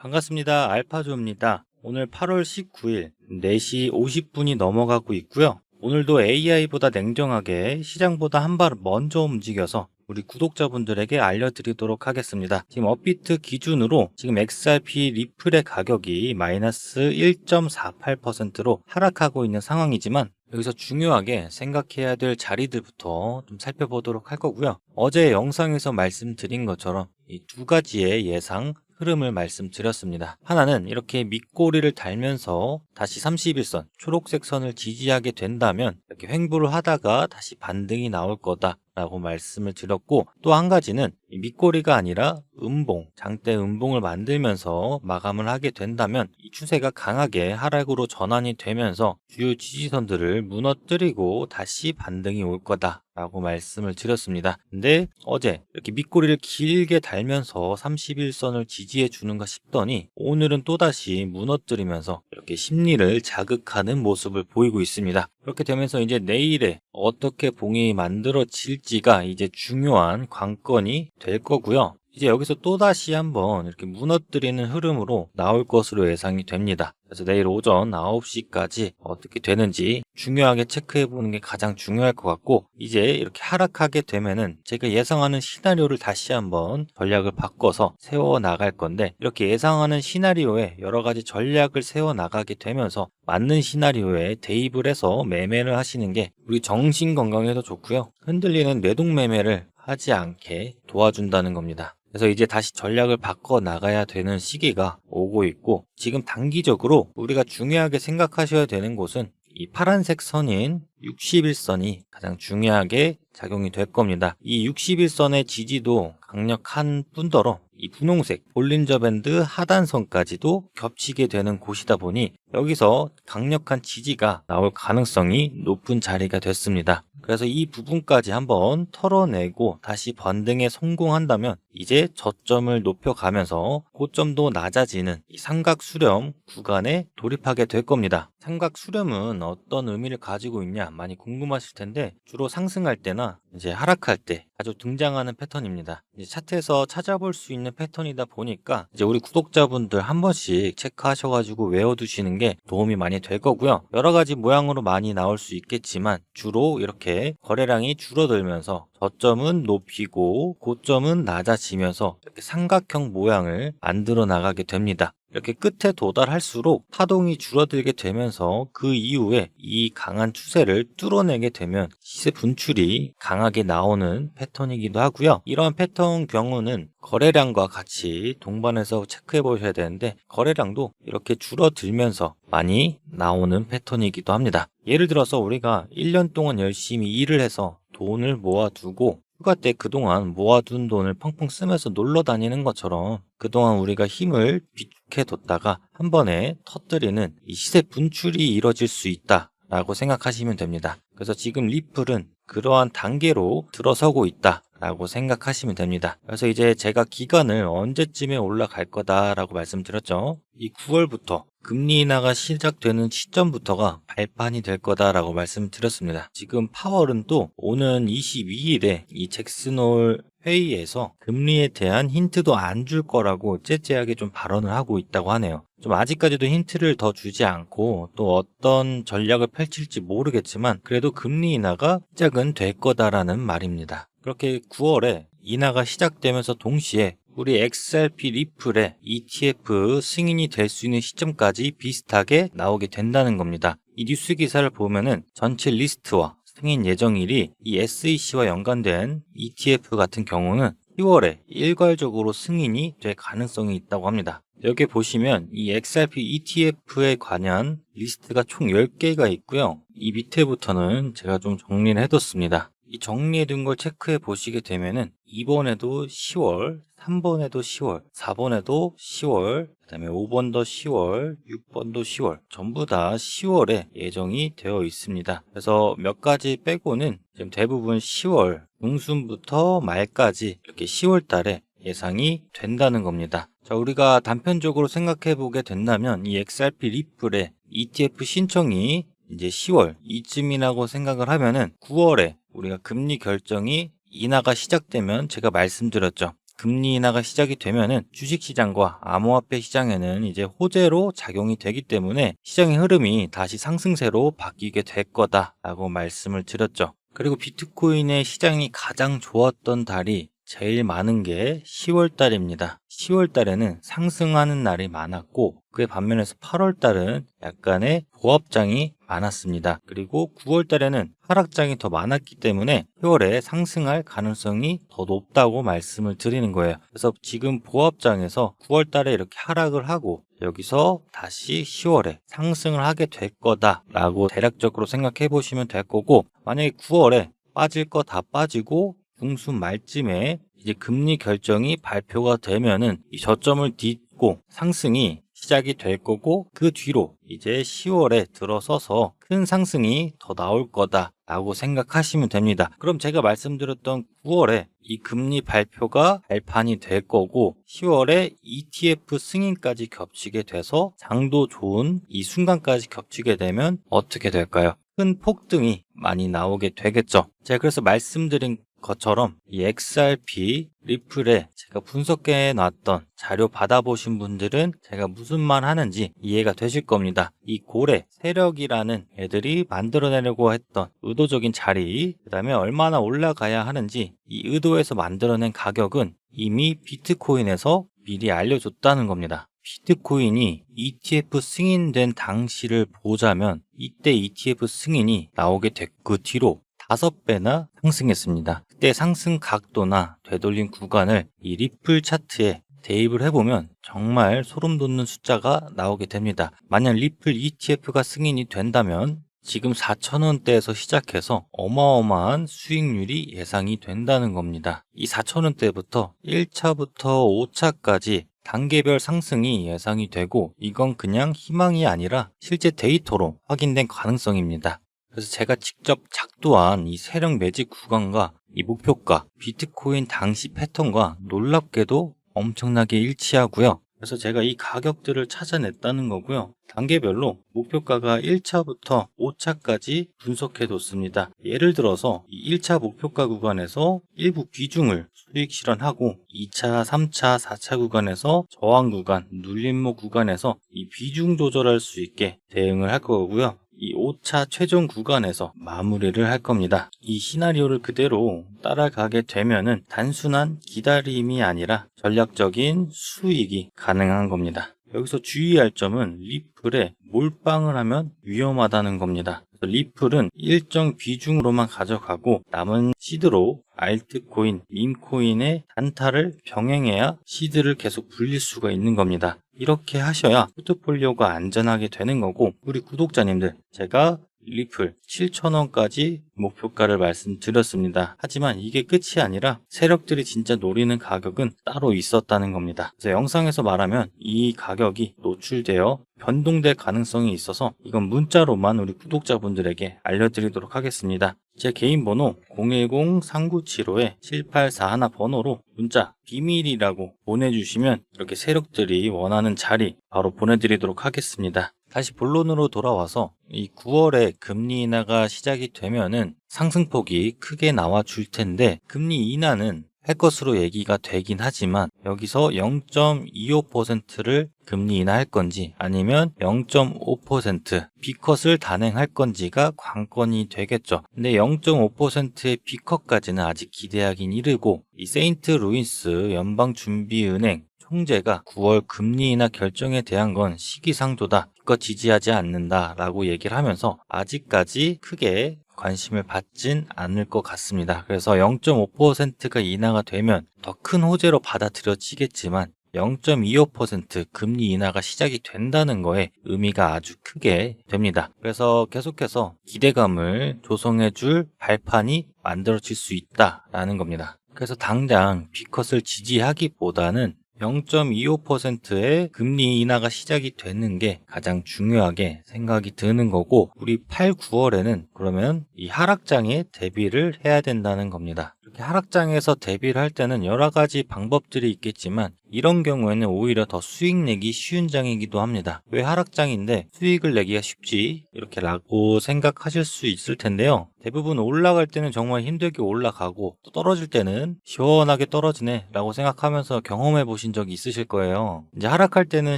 반갑습니다. 알파조입니다. 오늘 8월 19일 4시 50분이 넘어가고 있고요. 오늘도 AI보다 냉정하게 시장보다 한 발 먼저 움직여서 우리 구독자분들에게 알려드리도록 하겠습니다. 지금 업비트 기준으로 지금 XRP 리플의 가격이 마이너스 1.48%로 하락하고 있는 상황이지만 여기서 중요하게 생각해야 될 자리들부터 좀 살펴보도록 할 거고요. 어제 영상에서 말씀드린 것처럼 이 두 가지의 예상 흐름을 말씀드렸습니다. 하나는 이렇게 밑꼬리를 달면서 다시 31선, 초록색 선을 지지하게 된다면 이렇게 횡보를 하다가 다시 반등이 나올 거다 라고 말씀을 드렸고, 또 한 가지는 이 밑꼬리가 아니라 음봉, 장대 음봉을 만들면서 마감을 하게 된다면 이 추세가 강하게 하락으로 전환이 되면서 주요 지지선들을 무너뜨리고 다시 반등이 올 거다 라고 말씀을 드렸습니다. 근데 어제 이렇게 밑꼬리를 길게 달면서 31선을 지지해 주는가 싶더니 오늘은 또다시 무너뜨리면서 이렇게 심리를 자극하는 모습을 보이고 있습니다. 그렇게 되면서 이제 내일에 어떻게 봉이 만들어질지가 이제 중요한 관건이 될 거고요. 이제 여기서 또다시 한번 이렇게 무너뜨리는 흐름으로 나올 것으로 예상이 됩니다. 그래서 내일 오전 9시까지 어떻게 되는지 중요하게 체크해 보는 게 가장 중요할 것 같고, 이제 이렇게 하락하게 되면은 제가 예상하는 시나리오를 다시 한번 전략을 바꿔서 세워 나갈 건데, 이렇게 예상하는 시나리오에 여러 가지 전략을 세워 나가게 되면서 맞는 시나리오에 대입을 해서 매매를 하시는 게 우리 정신 건강에도 좋고요. 흔들리는 뇌동 매매를 하지 않게 도와준다는 겁니다. 그래서 이제 다시 전략을 바꿔 나가야 되는 시기가 오고 있고, 지금 단기적으로 우리가 중요하게 생각하셔야 되는 곳은 이 파란색 선인 61선이 가장 중요하게 작용이 될 겁니다. 이 61선의 지지도 강력한 뿐더러 이 분홍색 볼린저 밴드 하단선까지도 겹치게 되는 곳이다 보니 여기서 강력한 지지가 나올 가능성이 높은 자리가 됐습니다. 그래서 이 부분까지 한번 털어내고 다시 반등에 성공한다면 이제 저점을 높여가면서 고점도 낮아지는 이 삼각 수렴 구간에 돌입하게 될 겁니다. 삼각 수렴은 어떤 의미를 가지고 있냐 많이 궁금하실 텐데, 주로 상승할 때나 이제 하락할 때 자주 등장하는 패턴입니다. 이제 차트에서 찾아볼 수 있는 패턴이다 보니까 이제 우리 구독자분들 한 번씩 체크하셔가지고 외워두시는 게 도움이 많이 될 거고요. 여러 가지 모양으로 많이 나올 수 있겠지만 주로 이렇게 거래량이 줄어들면서 저점은 높이고 고점은 낮아지면서 이렇게 삼각형 모양을 만들어 나가게 됩니다. 이렇게 끝에 도달할수록 파동이 줄어들게 되면서 그 이후에 이 강한 추세를 뚫어내게 되면 시세 분출이 강하게 나오는 패턴이기도 하고요. 이런 패턴 경우는 거래량과 같이 동반해서 체크해 보셔야 되는데, 거래량도 이렇게 줄어들면서 많이 나오는 패턴이기도 합니다. 예를 들어서 우리가 1년 동안 열심히 일을 해서 돈을 모아두고 휴가 때 그동안 모아둔 돈을 펑펑 쓰면서 놀러 다니는 것처럼 그동안 우리가 힘을 비축해 뒀다가 한 번에 터뜨리는 이 시세 분출이 이뤄질 수 있다 라고 생각하시면 됩니다. 그래서 지금 리플은 그러한 단계로 들어서고 있다 라고 생각하시면 됩니다. 그래서 이제 제가 기간을 언제쯤에 올라갈 거다라고 말씀드렸죠. 이 9월부터 금리 인하가 시작되는 시점부터가 발판이 될 거다라고 말씀드렸습니다. 지금 파월은 또 오는 22일에 이 잭슨홀 회의에서 금리에 대한 힌트도 안 줄 거라고 째째하게 좀 발언을 하고 있다고 하네요. 좀 아직까지도 힌트를 더 주지 않고 또 어떤 전략을 펼칠지 모르겠지만 그래도 금리 인하가 시작은 될 거다라는 말입니다. 그렇게 9월에 인하가 시작되면서 동시에 우리 XRP 리플의 ETF 승인이 될 수 있는 시점까지 비슷하게 나오게 된다는 겁니다. 이 뉴스 기사를 보면은 전체 리스트와 승인 예정일이 이 SEC와 연관된 ETF 같은 경우는 10월에 일괄적으로 승인이 될 가능성이 있다고 합니다. 여기 보시면 이 XRP ETF에 관한 리스트가 총 10개가 있고요. 이 밑에부터는 제가 좀 정리를 해뒀습니다. 이 정리해둔 걸 체크해 보시게 되면은 2번에도 10월, 3번에도 10월, 4번에도 10월, 그 다음에 5번도 10월, 6번도 10월, 전부 다 10월에 예정이 되어 있습니다. 그래서 몇 가지 빼고는 지금 대부분 10월 중순부터 말까지 이렇게 10월 달에 예상이 된다는 겁니다. 자, 우리가 단편적으로 생각해 보게 된다면 이 XRP 리플의 ETF 신청이 이제 10월 이쯤이라고 생각을 하면은 9월에 우리가 금리 결정이 인하가 시작되면 제가 말씀드렸죠. 금리 인하가 시작이 되면은 주식시장과 암호화폐 시장에는 이제 호재로 작용이 되기 때문에 시장의 흐름이 다시 상승세로 바뀌게 될 거다라고 말씀을 드렸죠. 그리고 비트코인의 시장이 가장 좋았던 달이 제일 많은 게 10월 달입니다. 10월 달에는 상승하는 날이 많았고 그에 반면에서 8월 달은 약간의 보합장이 많았습니다. 그리고 9월 달에는 하락장이 더 많았기 때문에 10월에 상승할 가능성이 더 높다고 말씀을 드리는 거예요. 그래서 지금 보합장에서 9월 달에 이렇게 하락을 하고 여기서 다시 10월에 상승을 하게 될 거다라고 대략적으로 생각해 보시면 될 거고, 만약에 9월에 빠질 거 다 빠지고 중순 말쯤에 이제 금리 결정이 발표가 되면은 이 저점을 딛고 상승이 시작이 될 거고, 그 뒤로 이제 10월에 들어서서 큰 상승이 더 나올 거다라고 생각하시면 됩니다. 그럼 제가 말씀드렸던 9월에 이 금리 발표가 발판이 될 거고 10월에 ETF 승인까지 겹치게 돼서 장도 좋은 이 순간까지 겹치게 되면 어떻게 될까요? 큰 폭등이 많이 나오게 되겠죠. 제가 그래서 말씀드린 것처럼 이 XRP, 리플에 제가 분석해 놨던 자료 받아보신 분들은 제가 무슨 말 하는지 이해가 되실 겁니다. 이 고래, 세력이라는 애들이 만들어내려고 했던 의도적인 자리, 그 다음에 얼마나 올라가야 하는지 이 의도해서 만들어낸 가격은 이미 비트코인에서 미리 알려줬다는 겁니다. 비트코인이 ETF 승인된 당시를 보자면 이때 ETF 승인이 나오게 됐고 그 뒤로 5배나 상승했습니다. 그때 상승 각도나 되돌림 구간을 이 리플 차트에 대입을 해보면 정말 소름 돋는 숫자가 나오게 됩니다. 만약 리플 ETF가 승인이 된다면 지금 4,000원대에서 시작해서 어마어마한 수익률이 예상이 된다는 겁니다. 이 4,000원대부터 1차부터 5차까지 단계별 상승이 예상이 되고, 이건 그냥 희망이 아니라 실제 데이터로 확인된 가능성입니다. 그래서 제가 직접 작도한 이 세력 매직 구간과 이 목표가, 비트코인 당시 패턴과 놀랍게도 엄청나게 일치하고요. 그래서 제가 이 가격들을 찾아냈다는 거고요. 단계별로 목표가가 1차부터 5차까지 분석해 뒀습니다. 예를 들어서 이 1차 목표가 구간에서 일부 비중을 수익 실현하고 2차, 3차, 4차 구간에서 저항 구간, 눌림목 구간에서 이 비중 조절할 수 있게 대응을 할 거고요. 이 5차 최종 구간에서 마무리를 할 겁니다. 이 시나리오를 그대로 따라가게 되면은 단순한 기다림이 아니라 전략적인 수익이 가능한 겁니다. 여기서 주의할 점은 리플에 몰빵을 하면 위험하다는 겁니다. 리플은 일정 비중으로만 가져가고 남은 시드로 알트코인, 밈코인의 단타를 병행해야 시드를 계속 불릴 수가 있는 겁니다. 이렇게 하셔야 포트폴리오가 안전하게 되는 거고, 우리 구독자님들, 제가 리플 7,000원까지 목표가를 말씀드렸습니다. 하지만 이게 끝이 아니라 세력들이 진짜 노리는 가격은 따로 있었다는 겁니다. 그래서 영상에서 말하면 이 가격이 노출되어 변동될 가능성이 있어서 이건 문자로만 우리 구독자분들에게 알려드리도록 하겠습니다. 제 개인 번호 010-3975-7841 번호로 문자 비밀이라고 보내주시면 이렇게 세력들이 원하는 자리 바로 보내드리도록 하겠습니다. 다시 본론으로 돌아와서 이 9월에 금리 인하가 시작이 되면은 상승폭이 크게 나와 줄 텐데, 금리 인하는 할 것으로 얘기가 되긴 하지만 여기서 0.25%를 금리 인하할 건지 아니면 0.5% B컷을 단행할 건지가 관건이 되겠죠. 근데 0.5%의 B컷까지는 아직 기대하긴 이르고, 이 세인트루이스 연방준비은행 총재가 9월 금리 인하 결정에 대한 건 시기상조다, 이거 지지하지 않는다라고 얘기를 하면서 아직까지 크게 관심을 받진 않을 것 같습니다. 그래서 0.5%가 인하가 되면 더 큰 호재로 받아들여지겠지만 0.25% 금리 인하가 시작이 된다는 거에 의미가 아주 크게 됩니다. 그래서 계속해서 기대감을 조성해줄 발판이 만들어질 수 있다라는 겁니다. 그래서 당장 B컷을 지지하기보다는 0.25%의 금리 인하가 시작이 되는 게 가장 중요하게 생각이 드는 거고, 우리 8, 9월에는 그러면 이 하락장에 대비를 해야 된다는 겁니다. 이렇게 하락장에서 대비를 할 때는 여러 가지 방법들이 있겠지만 이런 경우에는 오히려 더 수익 내기 쉬운 장이기도 합니다. 왜 하락장인데 수익을 내기가 쉽지? 이렇게 라고 생각하실 수 있을 텐데요. 대부분 올라갈 때는 정말 힘들게 올라가고 또 떨어질 때는 시원하게 떨어지네 라고 생각하면서 경험해 보신 적이 있으실 거예요. 이제 하락할 때는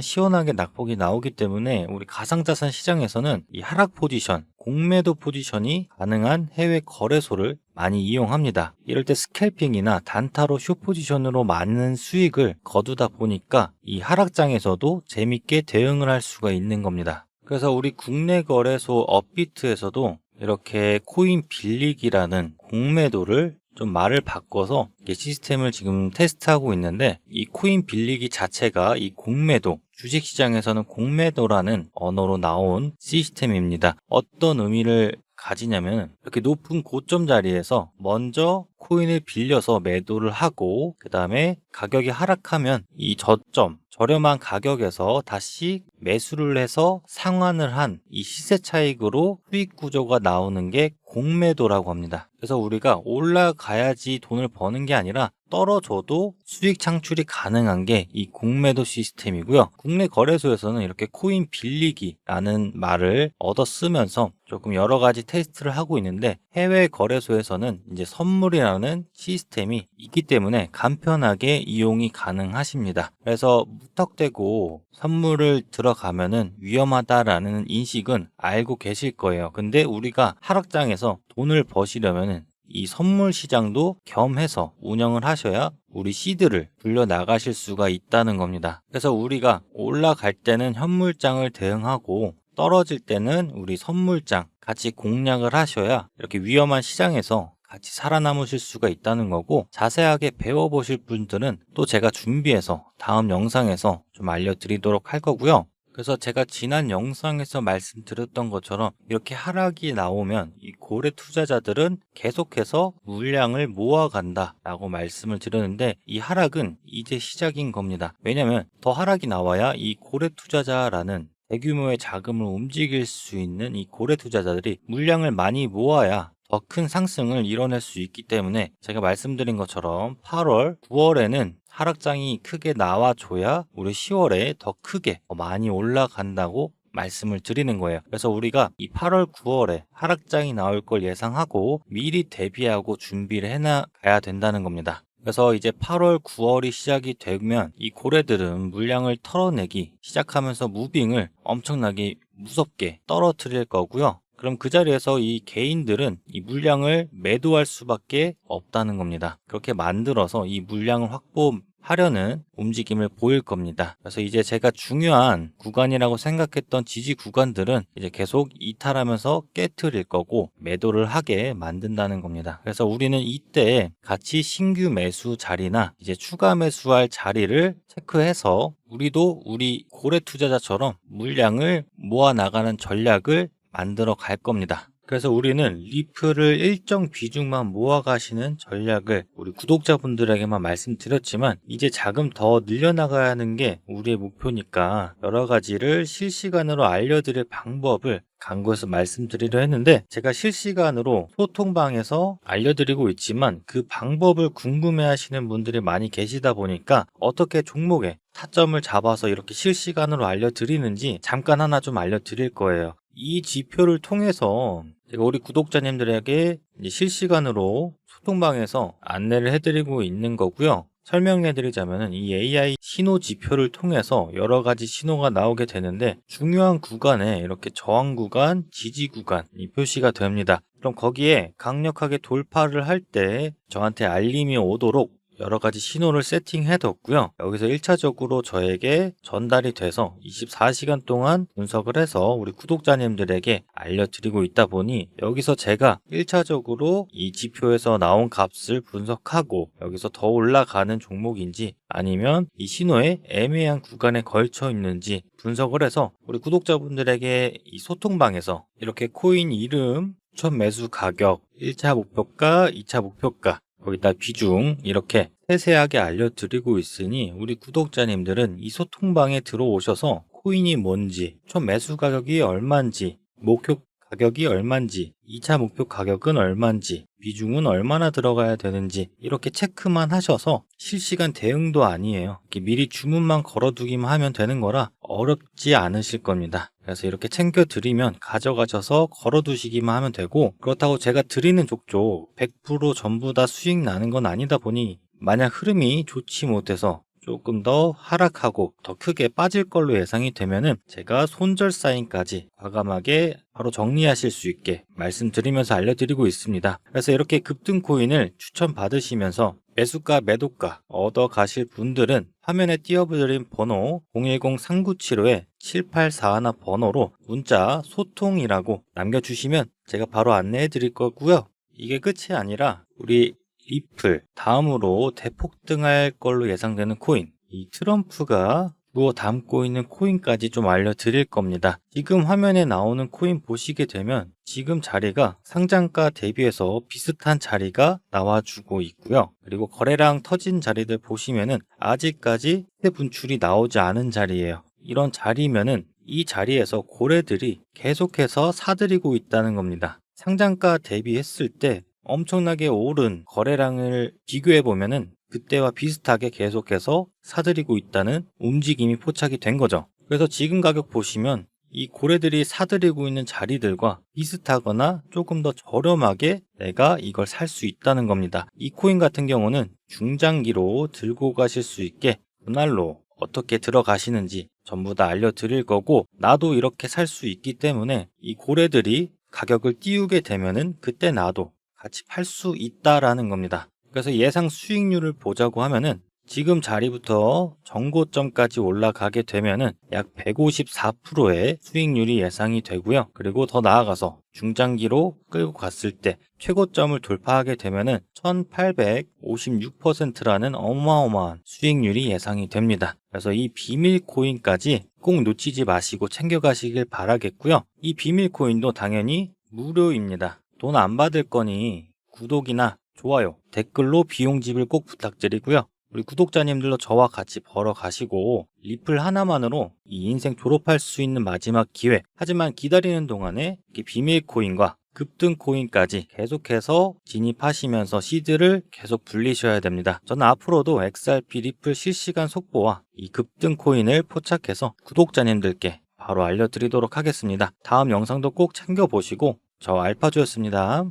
시원하게 낙폭이 나오기 때문에 우리 가상자산 시장에서는 이 하락 포지션, 공매도 포지션이 가능한 해외 거래소를 많이 이용합니다. 이럴 때 스캘핑이나 단타로 숏 포지션으로 많은 수익을 거두다 보니까 이 하락장에서도 재밌게 대응을 할 수가 있는 겁니다. 그래서 우리 국내 거래소 업비트에서도 이렇게 코인 빌리기라는 공매도를 좀 말을 바꿔서 시스템을 지금 테스트하고 있는데, 이 코인 빌리기 자체가 이 공매도, 주식시장에서는 공매도라는 언어로 나온 시스템입니다. 어떤 의미를 가지냐면 이렇게 높은 고점 자리에서 먼저 코인을 빌려서 매도를 하고 그 다음에 가격이 하락하면 이 저점, 저렴한 가격에서 다시 매수를 해서 상환을 한 이 시세 차익으로 수익 구조가 나오는 게 공매도라고 합니다. 그래서 우리가 올라가야지 돈을 버는 게 아니라 떨어져도 수익 창출이 가능한 게 이 공매도 시스템이고요. 국내 거래소에서는 이렇게 코인 빌리기라는 말을 얻어 쓰면서 조금 여러 가지 테스트를 하고 있는데, 해외 거래소에서는 이제 선물이라는 시스템이 있기 때문에 간편하게 이용이 가능하십니다. 그래서 무턱대고 선물을 들어가면은 위험하다라는 인식은 알고 계실 거예요. 근데 우리가 하락장에서 돈을 버시려면은 이 선물 시장도 겸해서 운영을 하셔야 우리 시드를 불려 나가실 수가 있다는 겁니다. 그래서 우리가 올라갈 때는 현물장을 대응하고 떨어질 때는 우리 선물장 같이 공략을 하셔야 이렇게 위험한 시장에서 같이 살아남으실 수가 있다는 거고, 자세하게 배워보실 분들은 또 제가 준비해서 다음 영상에서 좀 알려드리도록 할 거고요. 그래서 제가 지난 영상에서 말씀드렸던 것처럼 이렇게 하락이 나오면 이 고래 투자자들은 계속해서 물량을 모아간다 라고 말씀을 드렸는데, 이 하락은 이제 시작인 겁니다. 왜냐면 더 하락이 나와야 이 고래 투자자라는 대규모의 자금을 움직일 수 있는 이 고래 투자자들이 물량을 많이 모아야 더 큰 상승을 이뤄낼 수 있기 때문에, 제가 말씀드린 것처럼 8월, 9월에는 하락장이 크게 나와줘야 우리 10월에 더 크게 더 많이 올라간다고 말씀을 드리는 거예요. 그래서 우리가 이 8월, 9월에 하락장이 나올 걸 예상하고 미리 대비하고 준비를 해나가야 된다는 겁니다. 그래서 이제 8월, 9월이 시작이 되면 이 고래들은 물량을 털어내기 시작하면서 무빙을 엄청나게 무섭게 떨어뜨릴 거고요. 그럼 그 자리에서 이 개인들은 이 물량을 매도할 수밖에 없다는 겁니다. 그렇게 만들어서 이 물량을 확보하려는 움직임을 보일 겁니다. 그래서 이제 제가 중요한 구간이라고 생각했던 지지 구간들은 이제 계속 이탈하면서 깨트릴 거고 매도를 하게 만든다는 겁니다. 그래서 우리는 이때 같이 신규 매수 자리나 이제 추가 매수할 자리를 체크해서 우리도 우리 고래 투자자처럼 물량을 모아 나가는 전략을 만들어 갈 겁니다. 그래서 우리는 리플을 일정 비중만 모아가시는 전략을 우리 구독자분들에게만 말씀드렸지만, 이제 자금 더 늘려나가야 하는 게 우리의 목표니까 여러 가지를 실시간으로 알려드릴 방법을 강구해서 말씀드리려 했는데, 제가 실시간으로 소통방에서 알려드리고 있지만 그 방법을 궁금해 하시는 분들이 많이 계시다 보니까 어떻게 종목에 타점을 잡아서 이렇게 실시간으로 알려드리는지 잠깐 하나 좀 알려드릴 거예요. 이 지표를 통해서 제가 우리 구독자님들에게 이제 실시간으로 소통방에서 안내를 해드리고 있는 거고요. 설명해드리자면 이 AI 신호 지표를 통해서 여러 가지 신호가 나오게 되는데, 중요한 구간에 이렇게 저항 구간, 지지 구간이 표시가 됩니다. 그럼 거기에 강력하게 돌파를 할 때 저한테 알림이 오도록 여러 가지 신호를 세팅해뒀고요. 여기서 1차적으로 저에게 전달이 돼서 24시간 동안 분석을 해서 우리 구독자님들에게 알려드리고 있다 보니, 여기서 제가 1차적으로 이 지표에서 나온 값을 분석하고 여기서 더 올라가는 종목인지 아니면 이 신호의 애매한 구간에 걸쳐 있는지 분석을 해서 우리 구독자분들에게 이 소통방에서 이렇게 코인 이름, 추천 매수 가격, 1차 목표가, 2차 목표가, 거기다 비중 이렇게 세세하게 알려드리고 있으니 우리 구독자님들은 이 소통방에 들어오셔서 코인이 뭔지, 총 매수 가격이 얼마인지, 목표 가격이 얼만지, 2차 목표 가격은 얼만지, 비중은 얼마나 들어가야 되는지 이렇게 체크만 하셔서 실시간 대응도 아니에요. 이렇게 미리 주문만 걸어두기만 하면 되는 거라 어렵지 않으실 겁니다. 그래서 이렇게 챙겨드리면 가져가셔서 걸어두시기만 하면 되고, 그렇다고 제가 드리는 족족 100% 전부 다 수익 나는 건 아니다 보니 만약 흐름이 좋지 못해서 조금 더 하락하고 더 크게 빠질 걸로 예상이 되면은 제가 손절 사인까지 과감하게 바로 정리하실 수 있게 말씀드리면서 알려드리고 있습니다. 그래서 이렇게 급등 코인을 추천받으시면서 매수가, 매도가 얻어 가실 분들은 화면에 띄워드린 번호 010-3975-7841 번호로 문자 소통이라고 남겨주시면 제가 바로 안내해 드릴 거고요. 이게 끝이 아니라 우리 리플, 다음으로 대폭등할 걸로 예상되는 코인, 이 트럼프가 주워 담고 있는 코인까지 좀 알려드릴 겁니다. 지금 화면에 나오는 코인 보시게 되면 지금 자리가 상장가 대비해서 비슷한 자리가 나와주고 있고요. 그리고 거래량 터진 자리들 보시면은 아직까지 시세 분출이 나오지 않은 자리예요. 이런 자리면은 이 자리에서 고래들이 계속해서 사들이고 있다는 겁니다. 상장가 대비했을 때 엄청나게 오른 거래량을 비교해 보면은 그때와 비슷하게 계속해서 사들이고 있다는 움직임이 포착이 된 거죠. 그래서 지금 가격 보시면 이 고래들이 사들이고 있는 자리들과 비슷하거나 조금 더 저렴하게 내가 이걸 살 수 있다는 겁니다. 이 코인 같은 경우는 중장기로 들고 가실 수 있게 분할로 어떻게 들어가시는지 전부 다 알려드릴 거고, 나도 이렇게 살 수 있기 때문에 이 고래들이 가격을 띄우게 되면은 그때 나도 같이 팔 수 있다라는 겁니다. 그래서 예상 수익률을 보자고 하면은 지금 자리부터 정고점까지 올라가게 되면은 약 154%의 수익률이 예상이 되고요. 그리고 더 나아가서 중장기로 끌고 갔을 때 최고점을 돌파하게 되면은 1856%라는 어마어마한 수익률이 예상이 됩니다. 그래서 이 비밀 코인까지 꼭 놓치지 마시고 챙겨가시길 바라겠고요. 이 비밀 코인도 당연히 무료입니다. 돈 안 받을 거니 구독이나 좋아요, 댓글로 비용집을 꼭 부탁드리고요. 우리 구독자님들도 저와 같이 벌어가시고 리플 하나만으로 이 인생 졸업할 수 있는 마지막 기회, 하지만 기다리는 동안에 비밀 코인과 급등 코인까지 계속해서 진입하시면서 시드를 계속 불리셔야 됩니다. 저는 앞으로도 XRP 리플 실시간 속보와 이 급등 코인을 포착해서 구독자님들께 바로 알려드리도록 하겠습니다. 다음 영상도 꼭 챙겨보시고, 저 알파주였습니다.